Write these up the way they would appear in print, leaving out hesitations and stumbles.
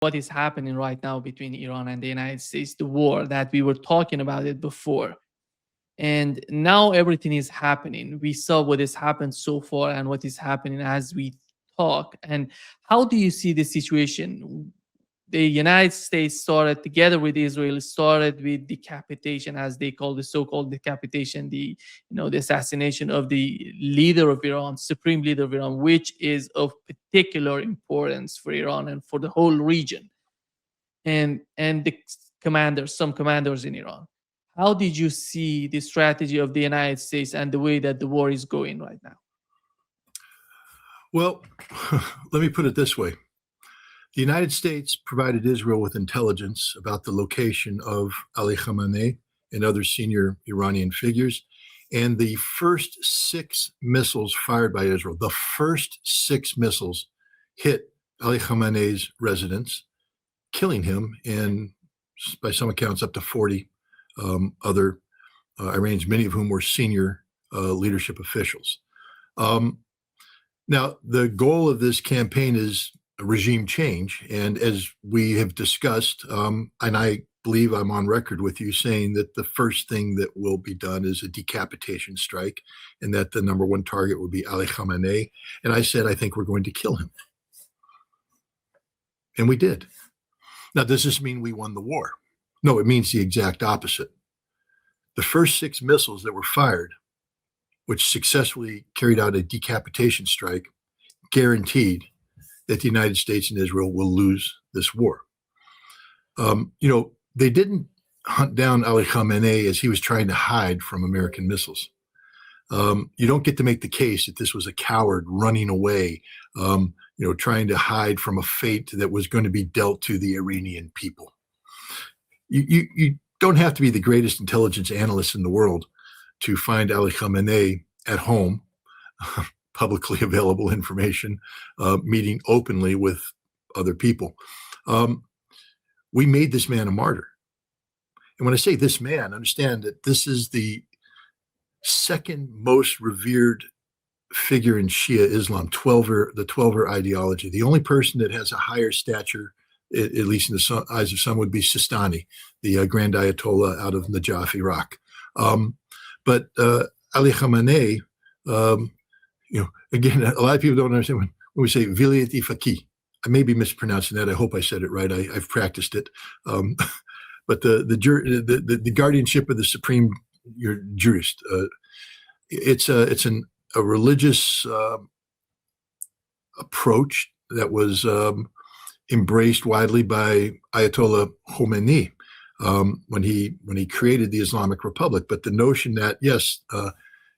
what is happening right now between Iran and the United States, the war that we were talking about it before. And now everything is happening. We saw what has happened so far and what is happening as we talk. And how do you see the situation? The United States started together with Israel, started with decapitation, as they call the so-called decapitation, the assassination of the leader of Iran, supreme leader of Iran, which is of particular importance for Iran and for the whole region, and the commanders, some commanders in Iran. How did you see the strategy of the United States and the way that the war is going right now? Well, let me put it this way. The United States provided Israel with intelligence about the location of Ali Khamenei and other senior Iranian figures. And the first 6 missiles fired by Israel, the first 6 missiles hit Ali Khamenei's residence, killing him and, by some accounts, up to 40 other Iranians, many of whom were senior leadership officials. Now, the goal of this campaign is regime change. And as we have discussed, and I believe I'm on record with you saying that the first thing that will be done is a decapitation strike, and that the number one target would be Ali Khamenei. And I said, I think we're going to kill him. And we did. Now, does this mean we won the war? No, it means the exact opposite. The first 6 missiles that were fired, which successfully carried out a decapitation strike, guaranteed that the United States and Israel will lose this war. They didn't hunt down Ali Khamenei as he was trying to hide from American missiles. You don't get to make the case that this was a coward running away, trying to hide from a fate that was going to be dealt to the Iranian people. You don't have to be the greatest intelligence analyst in the world to find Ali Khamenei at home, publicly available information, meeting openly with other people. We made this man a martyr. And when I say this man, understand that this is the second most revered figure in Shia Islam, the Twelver ideology. The only person that has a higher stature, at least in the eyes of some, would be Sistani, the Grand Ayatollah out of Najaf, Iraq. But Ali Khamenei, again, a lot of people don't understand when we say vilayati faqih. I may be mispronouncing that. I hope I said it right. I've practiced it. But the guardianship of the supreme jurist, it's a religious approach that was embraced widely by Ayatollah Khamenei when he created the Islamic Republic. But the notion that, yes,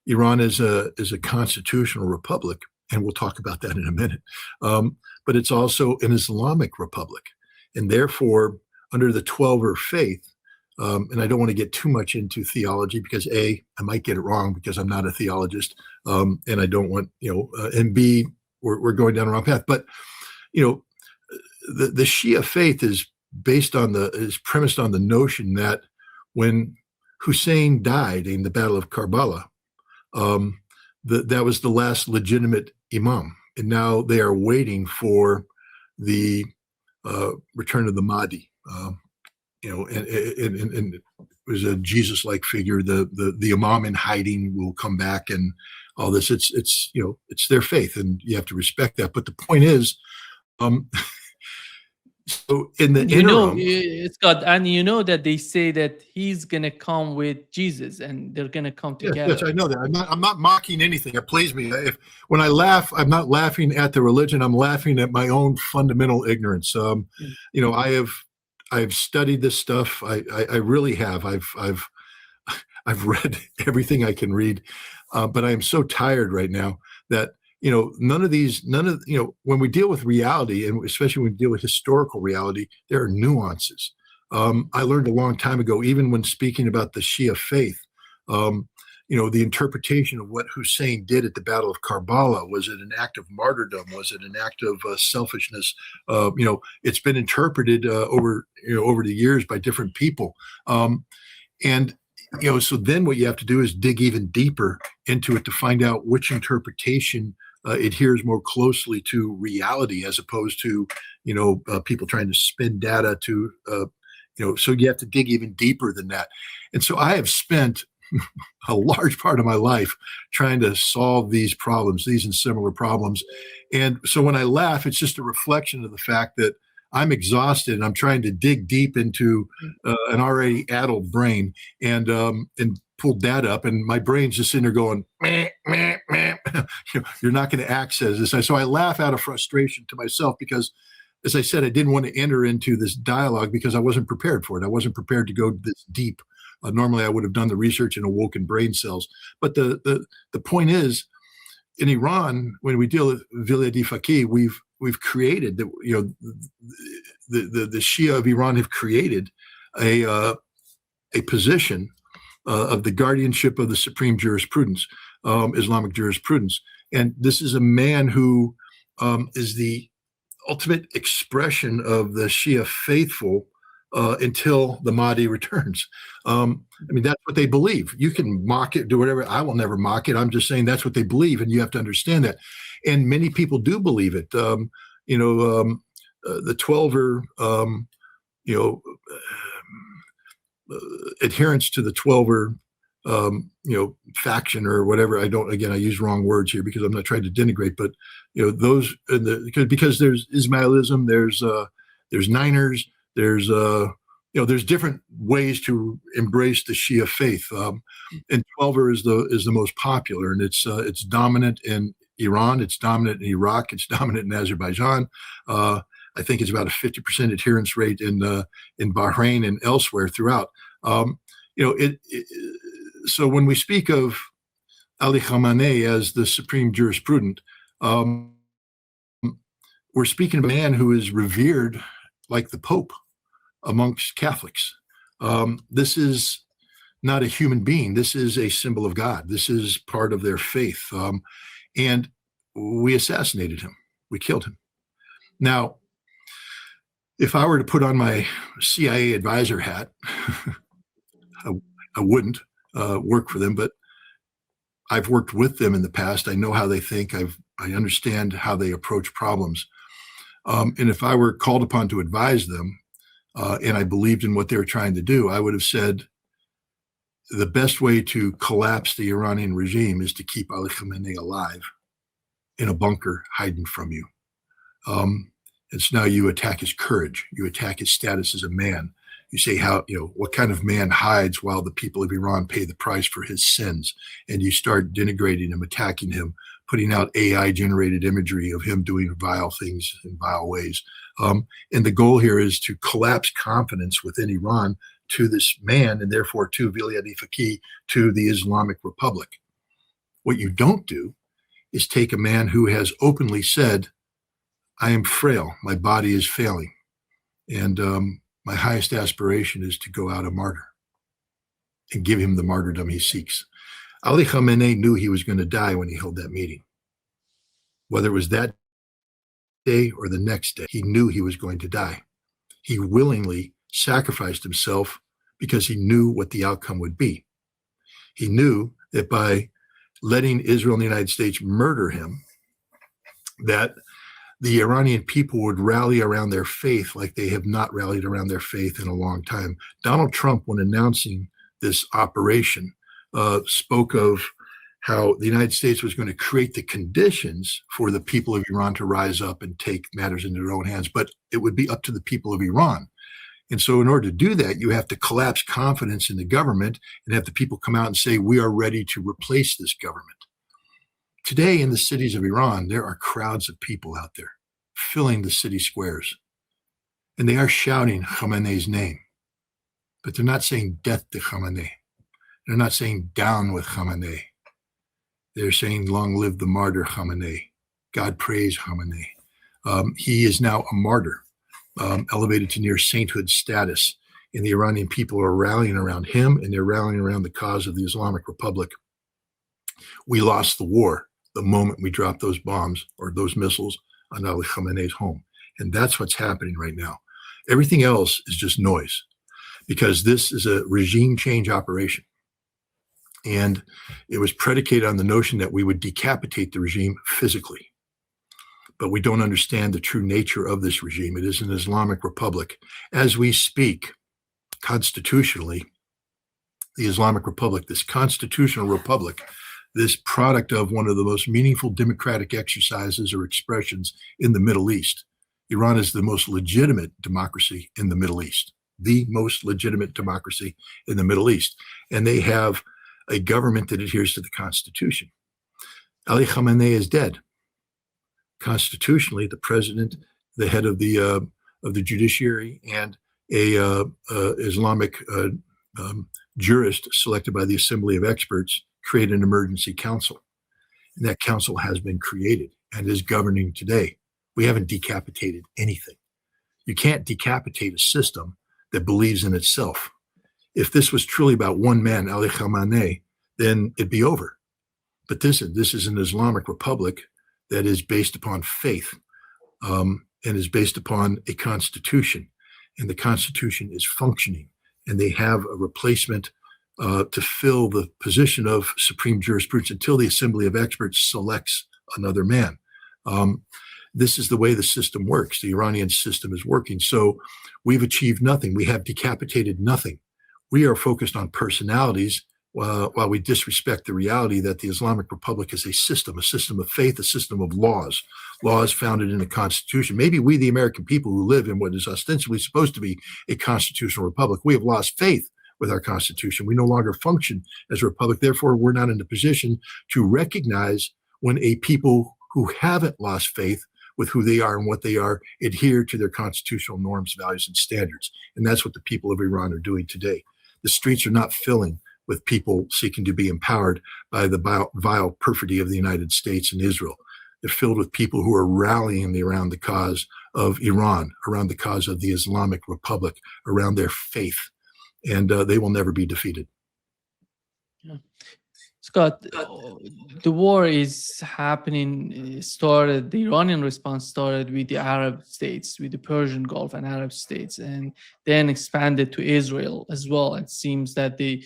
Iran is a constitutional republic, and we'll talk about that in a minute, but it's also an Islamic republic, and therefore under the Twelver faith. And I don't want to get too much into theology because A, I might get it wrong because I'm not a theologist, and I don't want, and B, we're going down the wrong path. But the Shia faith is premised on the notion that when Hussein died in the Battle of Karbala, that was the last legitimate imam, and now they are waiting for the return of the Mahdi. And it was a Jesus-like figure. The imam in hiding will come back, and all this. It's their faith, and you have to respect that. But the point is, so in the interim, Scott, and that they say that he's gonna come with Jesus, and they're gonna come together. Yes, I know that. I'm not mocking anything. It pleases me. When I laugh, I'm not laughing at the religion. I'm laughing at my own fundamental ignorance. I've studied this stuff. I really have. I've read everything I can read, but I am so tired right now that when we deal with reality, and especially when we deal with historical reality, there are nuances. I learned a long time ago, even when speaking about the Shia faith, the interpretation of what Hussein did at the Battle of Karbala. Was it an act of martyrdom? Was it an act of selfishness? It's been interpreted over the years by different people. So then what you have to do is dig even deeper into it to find out which interpretation adheres more closely to reality, as opposed to, people trying to spin data to, so you have to dig even deeper than that. And so I have spent a large part of my life trying to solve these problems, these and similar problems. And so when I laugh, it's just a reflection of the fact that I'm exhausted and I'm trying to dig deep into an already addled brain and pull data up, and my brain's just sitting there going, meh, meh, meh. You're not going to access this. So I laugh out of frustration to myself because, as I said, I didn't want to enter into this dialogue because I wasn't prepared for it. I wasn't prepared to go this deep. Normally, I would have done the research in awoken brain cells. But the point is, in Iran, when we deal with Vilayat Faqih, we've created the Shia of Iran have created a position of the guardianship of the supreme jurisprudence, Islamic jurisprudence, and this is a man who is the ultimate expression of the Shia faithful until the Mahdi returns. That's what they believe. You can mock it, do whatever. I will never mock it. I'm just saying that's what they believe, and you have to understand that. And many people do believe it. The 12er, adherence to the 12er, faction or whatever. I use wrong words here because I'm not trying to denigrate, but those because there's Ismailism, there's Niners, there's different ways to embrace the Shia faith, and 12er is the most popular, and it's dominant in Iran, it's dominant in Iraq, it's dominant in Azerbaijan. I think it's about a 50% adherence rate in Bahrain and elsewhere throughout. So when we speak of Ali Khamenei as the supreme jurisprudent, we're speaking of a man who is revered like the Pope amongst Catholics. This is not a human being. This is a symbol of God. This is part of their faith. And we assassinated him. We killed him. Now, if I were to put on my CIA advisor hat, I wouldn't work for them, but I've worked with them in the past. I know how they think. I understand how they approach problems. And if I were called upon to advise them, and I believed in what they were trying to do, I would have said the best way to collapse the Iranian regime is to keep Ali Khamenei alive in a bunker hiding from you. And so now you attack his courage. You attack his status as a man. You say what kind of man hides while the people of Iran pay the price for his sins? And you start denigrating him, attacking him, putting out AI-generated imagery of him doing vile things in vile ways. And the goal here is to collapse confidence within Iran to this man, and therefore to Vilayat Faqih, to the Islamic Republic. What you don't do is take a man who has openly said, I am frail, my body is failing, and my highest aspiration is to go out a martyr and give him the martyrdom he seeks. Ali Khamenei knew he was going to die when he held that meeting. Whether it was that day or the next day, he knew he was going to die. He willingly sacrificed himself because he knew what the outcome would be. He knew that by letting Israel and the United States murder him, that the Iranian people would rally around their faith like they have not rallied around their faith in a long time. Donald Trump, when announcing this operation, spoke of how the United States was going to create the conditions for the people of Iran to rise up and take matters into their own hands, but it would be up to the people of Iran. And so in order to do that, you have to collapse confidence in the government and have the people come out and say, we are ready to replace this government. Today in the cities of Iran, there are crowds of people out there filling the city squares. And they are shouting Khamenei's name. But they're not saying death to Khamenei. They're not saying down with Khamenei. They're saying long live the martyr Khamenei. God praise Khamenei. He is now a martyr, elevated to near sainthood status. And the Iranian people are rallying around him, and they're rallying around the cause of the Islamic Republic. We lost the war the moment we dropped those bombs or those missiles on Ali Khamenei's home. And that's what's happening right now. Everything else is just noise, because this is a regime change operation. And it was predicated on the notion that we would decapitate the regime physically. but we don't understand the true nature of this regime. It is an Islamic republic. As we speak, constitutionally, the Islamic Republic, this constitutional republic, this product of one of the most meaningful democratic exercises or expressions in the Middle East. Iran is the most legitimate democracy in the Middle East, the most legitimate democracy in the Middle East. And they have a government that adheres to the Constitution. Ali Khamenei is dead. Constitutionally, the president, the head of the judiciary, and a Islamic jurist selected by the Assembly of Experts create an emergency council. And that council has been created and is governing today. We haven't decapitated anything. You can't decapitate a system that believes in itself. If this was truly about one man, Ali Khamenei, then it'd be over. But this is an Islamic republic that is based upon faith and is based upon a constitution. And the constitution is functioning. And they have a replacement to fill the position of supreme jurisprudence until the Assembly of Experts selects another man. This is the way the system works. The Iranian system is working. So we've achieved nothing. We have decapitated nothing. We are focused on personalities while we disrespect the reality that the Islamic Republic is a system of faith, a system of laws founded in the Constitution. Maybe we, the American people who live in what is ostensibly supposed to be a constitutional republic, we have lost faith with our Constitution. We no longer function as a republic. Therefore, we're not in a position to recognize when a people who haven't lost faith with who they are and what they are adhere to their constitutional norms, values, and standards. And that's what the people of Iran are doing today. The streets are not filling with people seeking to be empowered by the vile perfidy of the United States and Israel. They're filled with people who are rallying around the cause of Iran, around the cause of the Islamic Republic, around their faith. And they will never be defeated. Yeah. Scott, the war is happening, the Iranian response started with the Arab states, with the Persian Gulf and Arab states, and then expanded to Israel as well. It seems that the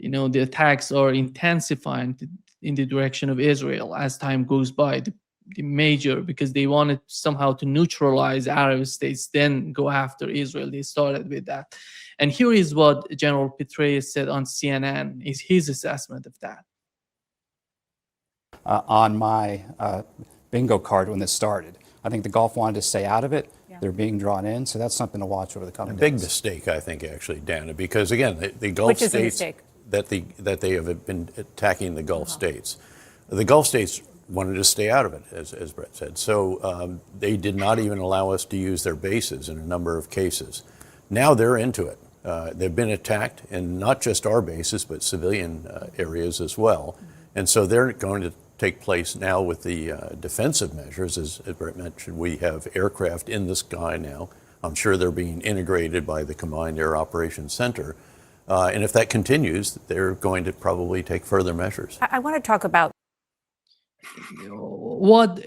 attacks are intensifying in the direction of Israel as time goes by. The major, because they wanted somehow to neutralize Arab states, then go after Israel. They started with that. And here is what General Petraeus said on CNN, is his assessment of that. On my bingo card when this started. I think the Gulf wanted to stay out of it. Yeah. They're being drawn in, so that's something to watch over the coming days. A big mistake, I think, actually, Dana, because again, the Gulf states that they have been attacking the Gulf states. The Gulf states wanted to stay out of it, as Brett said. So they did not even allow us to use their bases in a number of cases. Now they're into it. They've been attacked, and not just our bases, but civilian areas as well. And so they're going to take place now with the defensive measures. As Brett mentioned, we have aircraft in the sky now. I'm sure they're being integrated by the Combined Air Operations Center. And if that continues, they're going to probably take further measures. I want to talk about what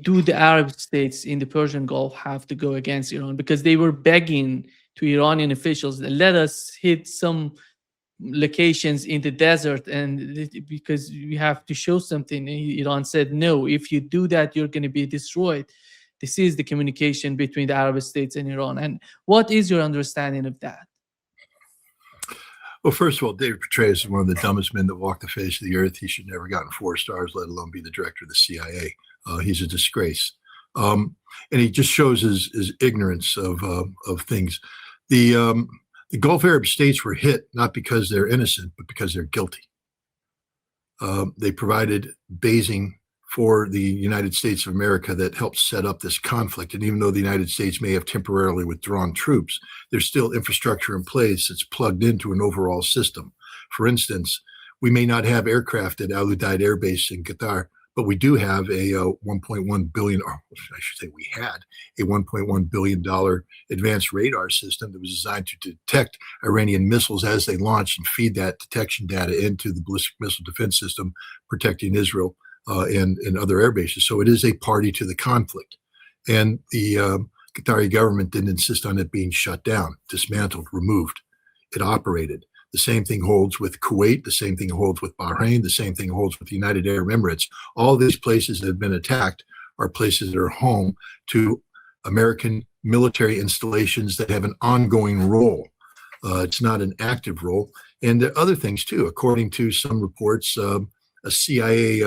do the Arab states in the Persian Gulf have to go against Iran? Because they were begging to Iranian officials, let us hit some locations in the desert, and because we have to show something. Iran said, no, if you do that, you're going to be destroyed. This is the communication between the Arab states and Iran. And what is your understanding of that? Well, first of all, David Petraeus is one of the dumbest men that walked the face of the earth. He should never have gotten 4 stars, let alone be the director of the CIA. He's a disgrace. And he just shows his ignorance of things. The Gulf Arab states were hit not because they're innocent, but because they're guilty. They provided basing for the United States of America that helped set up this conflict. And even though the United States may have temporarily withdrawn troops, there's still infrastructure in place that's plugged into an overall system. For instance, we may not have aircraft at Al Udeid Air Base in Qatar, but we do have a $1.1 billion, or I should say we had a $1.1 billion advanced radar system that was designed to detect Iranian missiles as they launched and feed that detection data into the ballistic missile defense system, protecting Israel and other air bases. So it is a party to the conflict. And the Qatari government didn't insist on it being shut down, dismantled, removed. It operated. The same thing holds with Kuwait. The same thing holds with Bahrain. The same thing holds with the United Arab Emirates. All these places that have been attacked are places that are home to American military installations that have an ongoing role. It's not an active role. And there are other things too. According to some reports, a CIA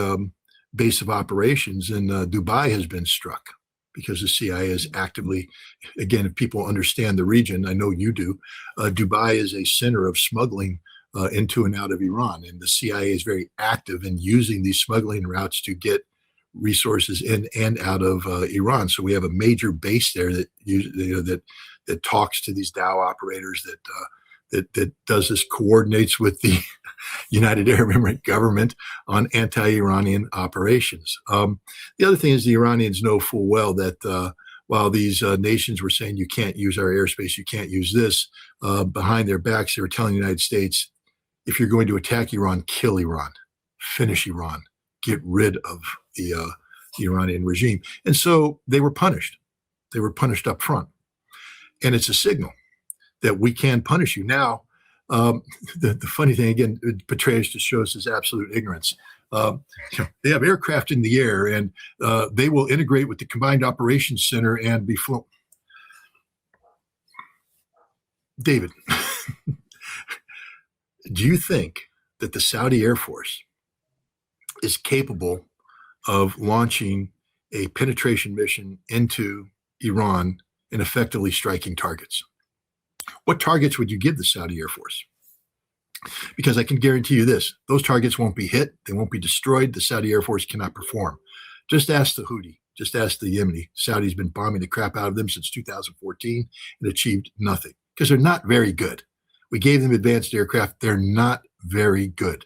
base of operations in Dubai has been struck because the CIA is actively, again, if people understand the region, I know you do, Dubai is a center of smuggling into and out of Iran. And the CIA is very active in using these smuggling routes to get resources in and out of Iran. So we have a major base there that talks to these Dow operators, that does this, coordinates with the United Arab Emirates government on anti-Iranian operations. The other thing is the Iranians know full well that while these nations were saying you can't use our airspace, you can't use this, behind their backs they were telling the United States, if you're going to attack Iran, kill Iran, finish Iran, get rid of the Iranian regime. And so they were punished. They were punished up front. And it's a signal that we can punish you. Now, the funny thing, again, Petraeus just shows his absolute ignorance. They have aircraft in the air, and they will integrate with the Combined Operations Center and be flown. David, do you think that the Saudi Air Force is capable of launching a penetration mission into Iran and effectively striking targets? What targets would you give the Saudi Air Force? Because I can guarantee you this, those targets won't be hit, they won't be destroyed, the Saudi Air Force cannot perform. Just ask the Houthi, just ask the Yemeni. Saudi's been bombing the crap out of them since 2014 and achieved nothing because they're not very good. We gave them advanced aircraft, they're not very good.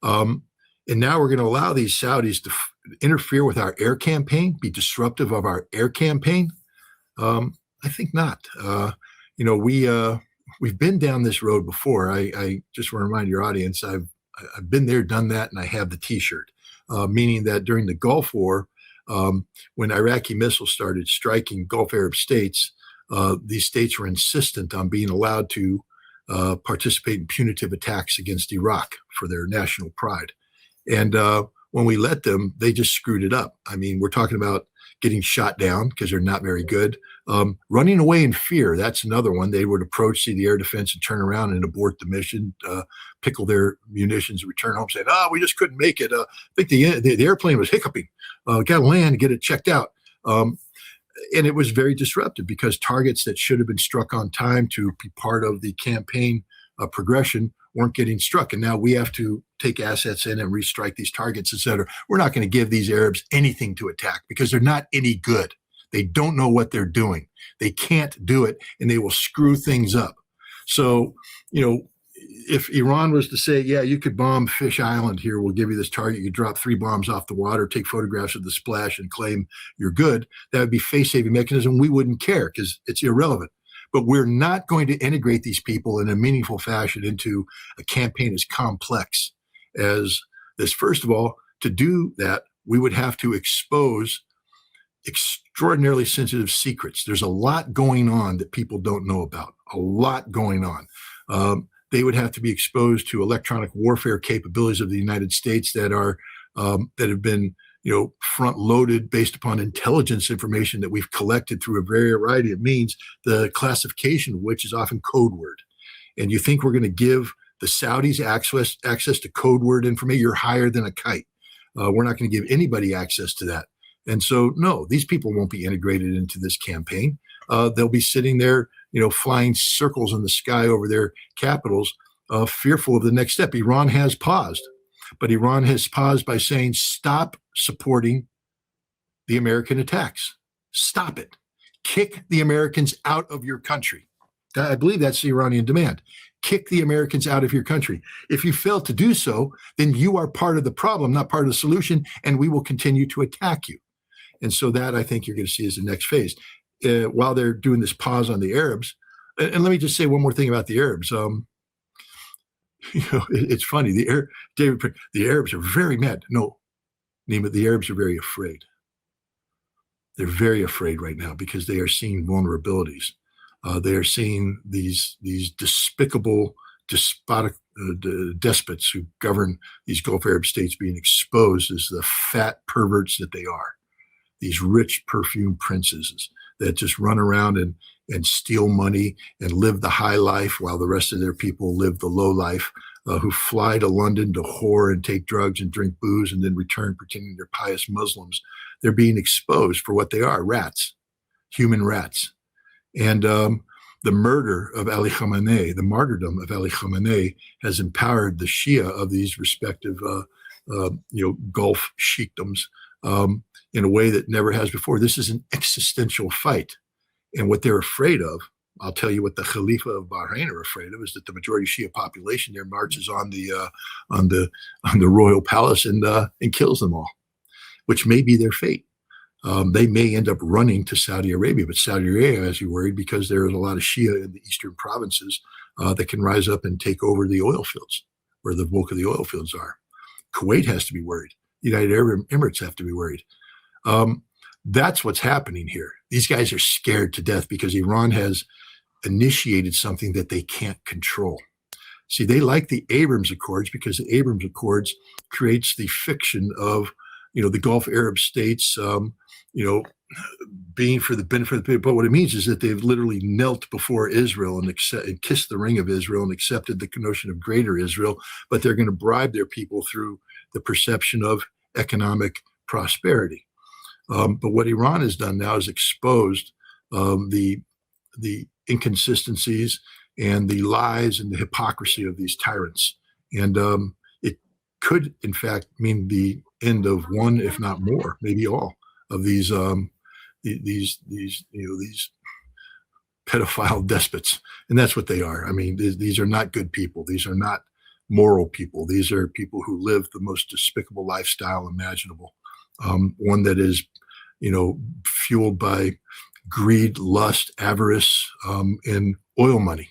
And now we're going to allow these Saudis to interfere with our air campaign, be disruptive of our air campaign? I think not. We've been down this road before. I just want to remind your audience, I've been there, done that, and I have the T-shirt, meaning that during the Gulf War, when Iraqi missiles started striking Gulf Arab states, these states were insistent on being allowed to participate in punitive attacks against Iraq for their national pride. And when we let them, they just screwed it up. I mean, we're talking about getting shot down because they're not very good. Running away in fear, that's another one. They would approach the air defense and turn around and abort the mission, pickle their munitions, return home saying, we just couldn't make it. I think the airplane was hiccuping. Got to land and get it checked out. And it was very disruptive because targets that should have been struck on time to be part of the campaign progression weren't getting struck. And now we have to take assets in and restrike these targets, et cetera. We're not going to give these Arabs anything to attack because they're not any good. They don't know what they're doing. They can't do it, and they will screw things up. So, if Iran was to say, yeah, you could bomb Fish Island here, we'll give you this target, you drop 3 bombs off the water, take photographs of the splash and claim you're good, that would be face-saving mechanism. We wouldn't care because it's irrelevant. But we're not going to integrate these people in a meaningful fashion into a campaign as complex as this. First of all, to do that, we would have to expose extraordinarily sensitive secrets. There's a lot going on that people don't know about, a lot going on. They would have to be exposed to electronic warfare capabilities of the United States that have been front-loaded based upon intelligence information that we've collected through a variety of means, the classification of which is often code word. And you think we're going to give the Saudis access to code word information? You're higher than a kite. We're not going to give anybody access to that. And so, no, these people won't be integrated into this campaign. They'll be sitting there, flying circles in the sky over their capitals, fearful of the next step. Iran has paused. But Iran has paused by saying, stop supporting the American attacks. Stop it. Kick the Americans out of your country. I believe that's the Iranian demand. Kick the Americans out of your country. If you fail to do so, then you are part of the problem, not part of the solution, and we will continue to attack you. And so that, I think, you're going to see as the next phase. While they're doing this pause on the Arabs, and let me just say one more thing about the Arabs. It's funny. The Arabs are very mad. No, Nima, the Arabs are very afraid. They're very afraid right now because they are seeing vulnerabilities. They are seeing these despicable, despotic despots who govern these Gulf Arab states being exposed as the fat perverts that they are. these rich perfume princesses that just run around and steal money and live the high life while the rest of their people live the low life, who fly to London to whore and take drugs and drink booze and then return pretending they're pious Muslims. They're being exposed for what they are, rats, human rats. And the murder of Ali Khamenei, the martyrdom of Ali Khamenei, has empowered the Shia of these respective Gulf sheikdoms in a way that never has before. This is an existential fight. And what they're afraid of, I'll tell you what the Khalifa of Bahrain are afraid of, is that the majority Shia population there marches on the royal palace and kills them all, which may be their fate. They may end up running to Saudi Arabia, but Saudi Arabia has to be worried because there is a lot of Shia in the eastern provinces that can rise up and take over the oil fields, where the bulk of the oil fields are. Kuwait has to be worried. The United Arab Emirates have to be worried. That's what's happening here. These guys are scared to death because Iran has initiated something that they can't control. See, they like the Abrams Accords because the Abrams Accords creates the fiction of, the Gulf Arab states, being for the benefit of the people. But what it means is that they've literally knelt before Israel and kissed the ring of Israel and accepted the notion of greater Israel, but they're going to bribe their people through the perception of economic prosperity. But what Iran has done now is exposed the inconsistencies and the lies and the hypocrisy of these tyrants. And it could, in fact, mean the end of one, if not more, maybe all of these pedophile despots. And that's what they are. I mean, these are not good people. These are not moral people. These are people who live the most despicable lifestyle imaginable. One that is, fueled by greed, lust, avarice, and oil money.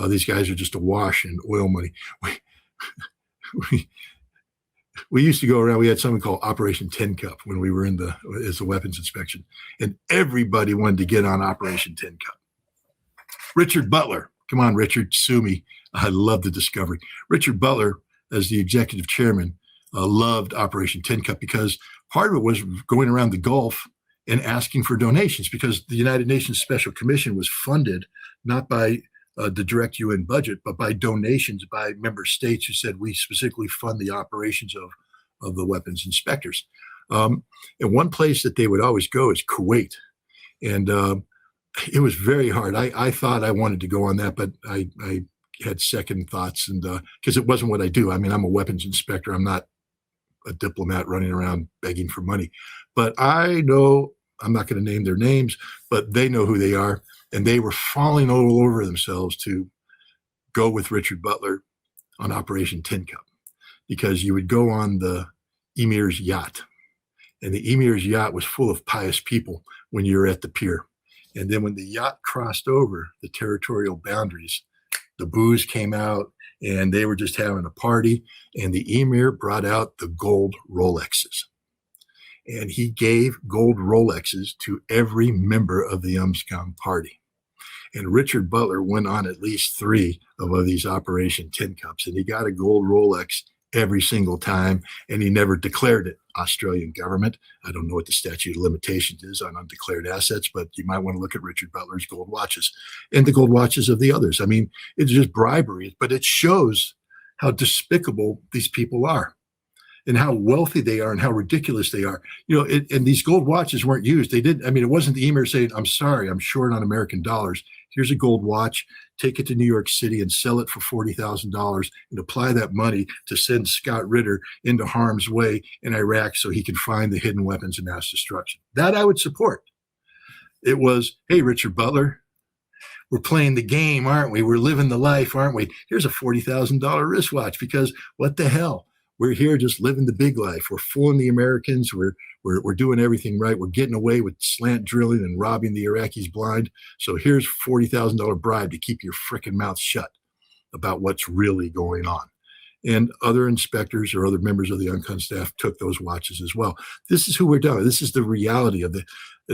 These guys are just awash in oil money. We used to go around. We had something called Operation Tin Cup when we were as a weapons inspection, and everybody wanted to get on Operation Tin Cup. Richard Butler, come on, Richard, sue me. I love the discovery. Richard Butler, as the executive chairman, loved Operation Tin Cup because part of it was going around the Gulf and asking for donations, because the United Nations Special Commission was funded not by the direct UN budget, but by donations by member states who said, we specifically fund the operations of the weapons inspectors. And one place that they would always go is Kuwait. And it was very hard. I thought I wanted to go on that, but I had second thoughts, and because it wasn't what I do. I mean, I'm a weapons inspector. I'm not a diplomat running around begging for money. But I know, I'm not going to name their names, but they know who they are. And they were falling all over themselves to go with Richard Butler on Operation Tin Cup, because you would go on the Emir's yacht, and the Emir's yacht was full of pious people when you were at the pier. And then when the yacht crossed over the territorial boundaries, the booze came out and they were just having a party. And the Emir brought out the gold Rolexes. And he gave gold Rolexes to every member of the UMSCOM party. And Richard Butler went on at least 3 of these Operation Tin Cups, and he got a gold Rolex every single time, and he never declared it. Australian government, I don't know what the statute of limitations is on undeclared assets, but you might want to look at Richard Butler's gold watches and the gold watches of the others. I mean, it's just bribery, but it shows how despicable these people are and how wealthy they are and how ridiculous they are. And these gold watches weren't used. They didn't. I mean, it wasn't the Emir saying, I'm sorry, I'm short on American dollars. Here's a gold watch. Take it to New York City and sell it for $40,000 and apply that money to send Scott Ritter into harm's way in Iraq so he can find the hidden weapons of mass destruction. That I would support. It was, hey, Richard Butler, we're playing the game, aren't we? We're living the life, aren't we? Here's a $40,000 wristwatch, because what the hell? We're here just living the big life. We're fooling the Americans. We're doing everything right. We're getting away with slant drilling and robbing the Iraqis blind. So here's $40,000 bribe to keep your frickin' mouth shut about what's really going on. And other inspectors or other members of the UNCON staff took those watches as well. This is who we're doing. This is the reality of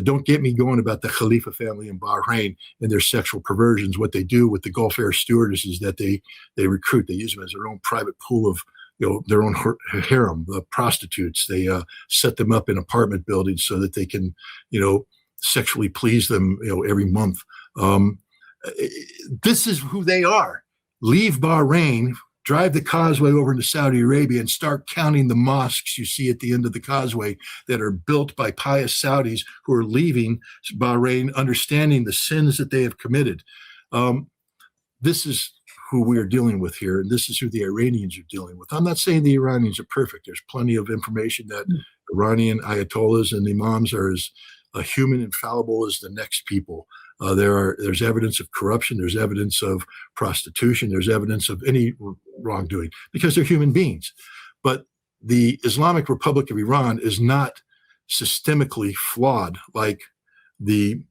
don't get me going about the Khalifa family in Bahrain and their sexual perversions. What they do with the Gulf Air stewardesses that they recruit, they use them as their own private pool of their own harem, prostitutes. They set them up in apartment buildings so that they can, sexually please them, every month. This is who they are. Leave Bahrain, drive the causeway over into Saudi Arabia, and start counting the mosques you see at the end of the causeway that are built by pious Saudis who are leaving Bahrain, understanding the sins that they have committed. This is who we are dealing with here, and this is who the Iranians are dealing with. I'm not saying the Iranians are perfect. There's plenty of information that Iranian ayatollahs and imams are as human and fallible as the next people. There's evidence of corruption. There's evidence of prostitution. There's evidence of any wrongdoing because they're human beings. But the Islamic Republic of Iran is not systemically flawed like the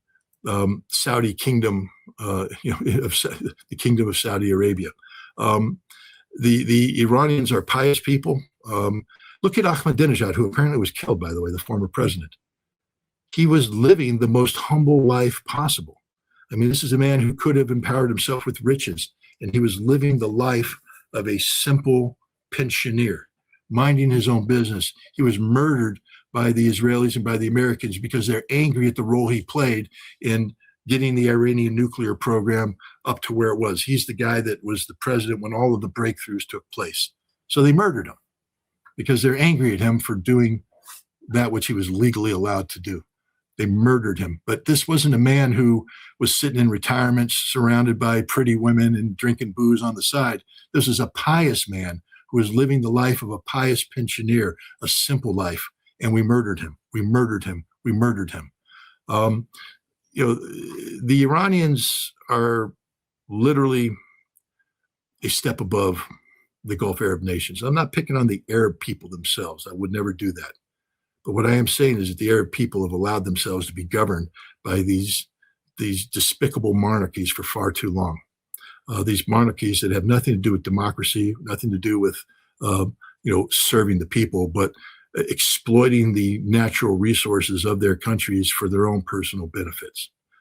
Saudi kingdom, the kingdom of Saudi Arabia. The Iranians are pious people. Look at Ahmadinejad, who apparently was killed, by the way, the former president. He was living the most humble life possible. I mean, this is a man who could have empowered himself with riches, and he was living the life of a simple pensioner, minding his own business. He was murdered by the Israelis and by the Americans because they're angry at the role he played in getting the Iranian nuclear program up to where it was. He's the guy that was the president when all of the breakthroughs took place. So they murdered him because they're angry at him for doing that which he was legally allowed to do. They murdered him. But this wasn't a man who was sitting in retirement surrounded by pretty women and drinking booze on the side. This is a pious man who was living the life of a pious pensioner, a simple life. And we murdered him. We murdered him. We murdered him. The Iranians are literally a step above the Gulf Arab nations. I'm not picking on the Arab people themselves. I would never do that. But what I am saying is that the Arab people have allowed themselves to be governed by these despicable monarchies for far too long. These monarchies that have nothing to do with democracy, nothing to do with serving the people, but exploiting the natural resources of their countries for their own personal benefits.